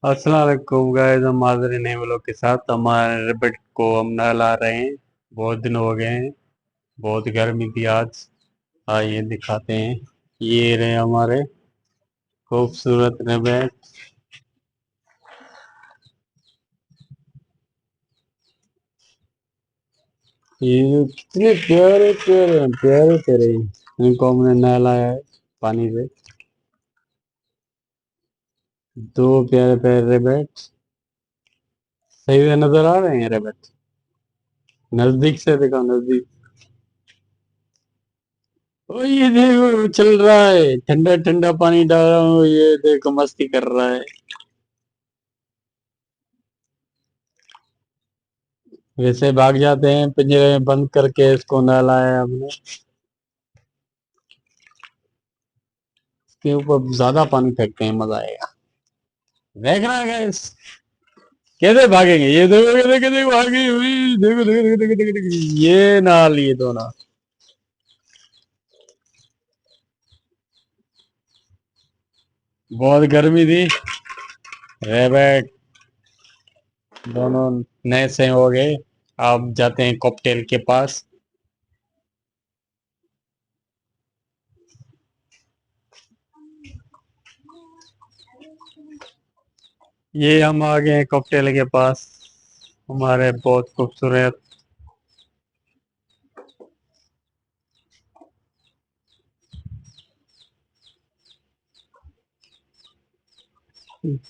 अस्सलाम वालेकुम गाइस। हम हाजिर हैं नए व्लॉग के साथ। हमारे रैबिट को हम नहला रहे हैं। बहुत दिन हो गए हैं। बहुत गर्मी थी आज। आइए दिखाते हैं। ये रहे हमारे खूबसूरत रैबिट। ये कितने प्यारे प्यारे हैं, प्यारे प्यारे हैं। इनको हमने नहलाया है पानी से। दो प्यारे प्यारे रैबिट सही से नजर आ रहे हैं। रैबिट नजदीक से दिखाओ, नजदीक। ओ ये देखो चल रहा है, ठंडा ठंडा पानी डाल रहा हूँ, ये देखो मस्ती कर रहा है। वैसे भाग जाते हैं, पिंजरे में बंद करके इसको नहलाया हमने। इसके ऊपर ज्यादा पानी फेंकते हैं, मजा आएगा। देख रहा है गाइस, कैसे भागेंगे। ये देखो ये देखो देखो भागी हुई, देखो देखो देखो देखो देखो देखो। ये नाल, ये दो नाल। बहुत गर्मी थी। रेबैक दोनों नए से हो गए। अब जाते हैं कॉकटेल के पास। ये हम आ गए हैं कॉकटेल के पास। हमारे बहुत खूबसूरत।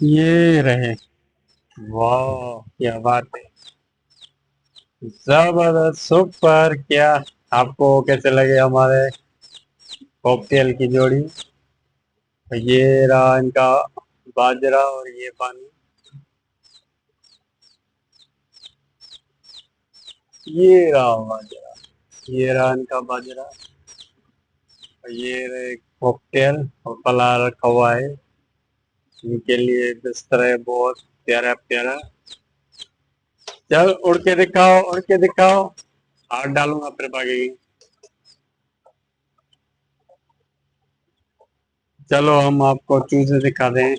ये रहे। वाह क्या बात है। जबरदस्त, सुपर। क्या आपको कैसे लगे हमारे कॉकटेल की जोड़ी। ये रहा इनका बाजरा और ये पानी। ये रहा बाजरा, ये रहा इनका बाजरा। और ये रहे कॉकटेल और पला रखा हुआ है इनके लिए बिस्तर है, बहुत प्यारा प्यारा। चल उड़ के दिखाओ, उड़ के दिखाओ। हाथ डालूंगा फिर भागेगी। चलो हम आपको चूजे दिखा दें।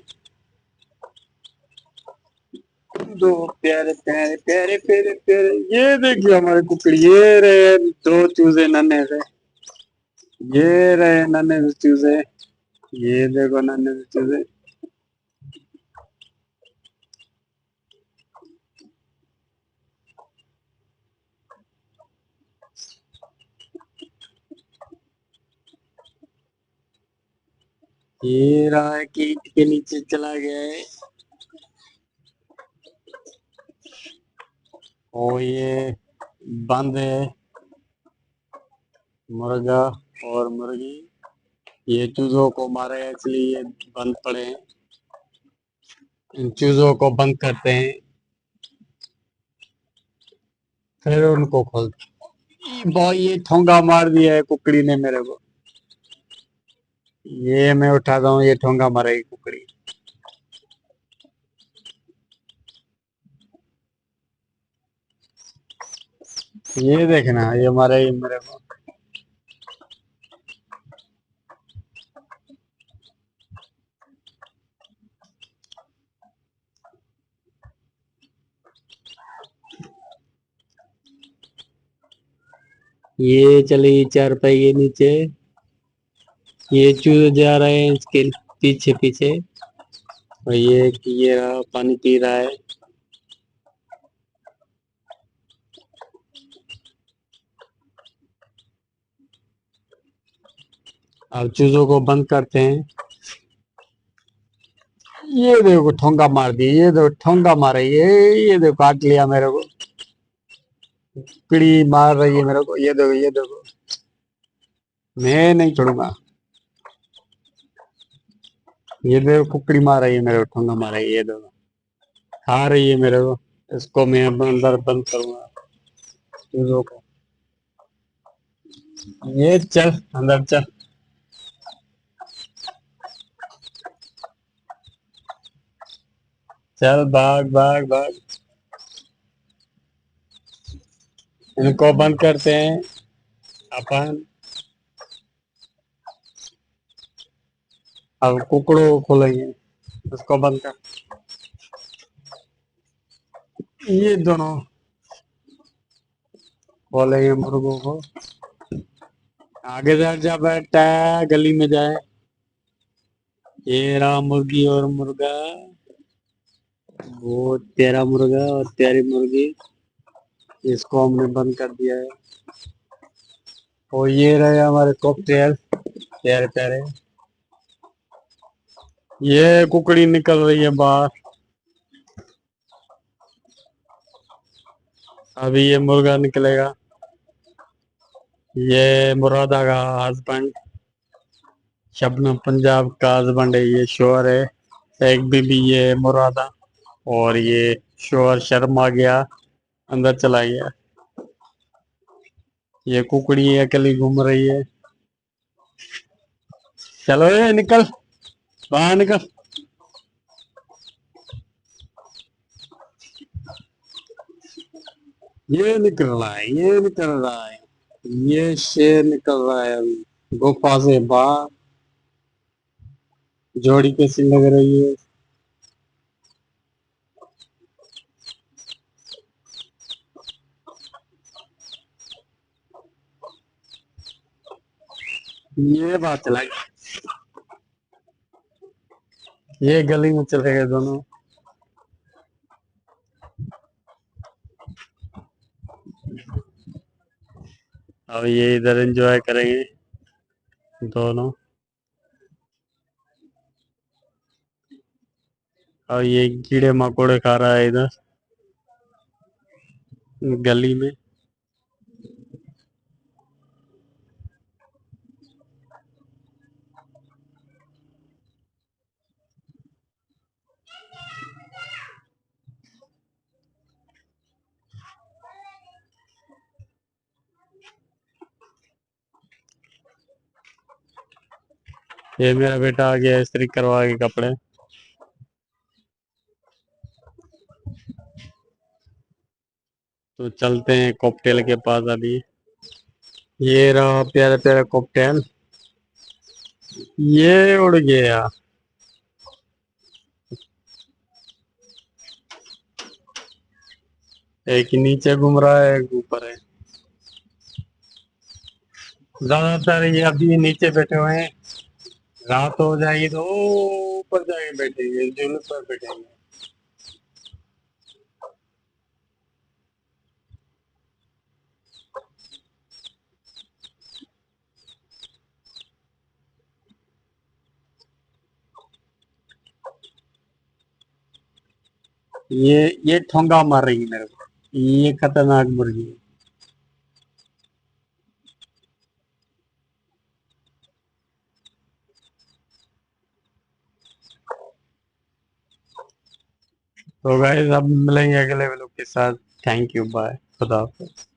दो प्यारे प्यारे प्यारे प्यारे प्यारे, ये देखिए हमारे कुकड़ी। ये रहे दो चूजे नन्हे से। ये रहे नन्हे से चूजे। ये देखो नन्हे से चूजे। ये रहा है कि ईंट के नीचे चला गया है। और ये बंद है मुर्गा और मुर्गी। ये चूजों को मारे इसलिए ये बंद पड़े हैं। इन चूजों को बंद करते हैं, फिर उनको खोलते हैं। बहुत ये ठोंगा मार दिया है कुकड़ी ने मेरे को। ये मैं उठाता हूँ, ये ठोंगा मारेगी कुकड़ी। ये देखना, ये मारेगी मेरे को। ये चली चारपाई के नीचे। ये चूजे जा रहे हैं इसके पीछे पीछे। और ये रहा, पानी पी रहा है। अब चूजों को बंद करते हैं। ये देखो ठोंगा मार दिया, ये देखो ठोंगा मारा। ये देखो काट लिया मेरे को। कीड़ी मार रही है मेरे को, ये देखो ये देखो। मैं नहीं छोड़ूंगा। ये देखो कुकड़ी मार रही है मेरे को, ठोंगा मार रही है, ये देखो खा रही है मेरे को। इसको मैं अंदर बंद करूंगा चूजों को। ये चल अंदर चल। चल भाग भाग भाग। इनको बंद करते हैं अपन। अब कुकड़ों को खोलेंगे। इसको बंद कर। ये दोनों बोलेंगे मुर्गों को आगे जा जा बेटा गली में जाए। ये रहा मुर्गी और मुर्गा। वो तेरा मुर्गा और तेरी मुर्गी। इसको हमने बंद कर दिया है। और ये रहे हमारे कॉकटेल प्यारे प्यारे। ये कुकड़ी निकल रही है बाहर। अभी ये मुर्गा निकलेगा। ये मुरादा का हस्बैंड शबनम पंजाब का हस्बैंड है। ये शोर है एक बीबी ये मुरादा। और ये शोर शर्मा गया अंदर चला गया। ये कुकड़ी अकेली घूम रही है। चलो ये निकल बाहर निकल। ये निकल रहा है ये निकल रहा है। ये शेर निकल रहा है अभी गुफा से बाहर। जोड़ी कैसी लग रही है। ये बात चला गई। ये गली में चले गए दोनों। अब ये इधर एंजॉय करेंगे दोनों। और ये कीड़े मकोड़े खा रहा है इधर गली में। ये मेरा बेटा आ गया इस्त्री करवा के कपड़े। तो चलते हैं कॉकटेल के पास अभी। ये रहा प्यारा प्यारा कॉकटेल। ये उड़ गया। एक नीचे घूम रहा है एक ऊपर है। ज्यादातर ये अभी नीचे बैठे हुए हैं। रात हो जाएगी तो ऊपर जाके बैठेंगे झूले पर बैठेंगे। ये ठोंगा मार रही है मेरे को। ये खतरनाक मुर्गी है। तो गाइस अब मिलेंगे अगले व्लॉग के साथ। थैंक यू बाय खुदा हाफिज़।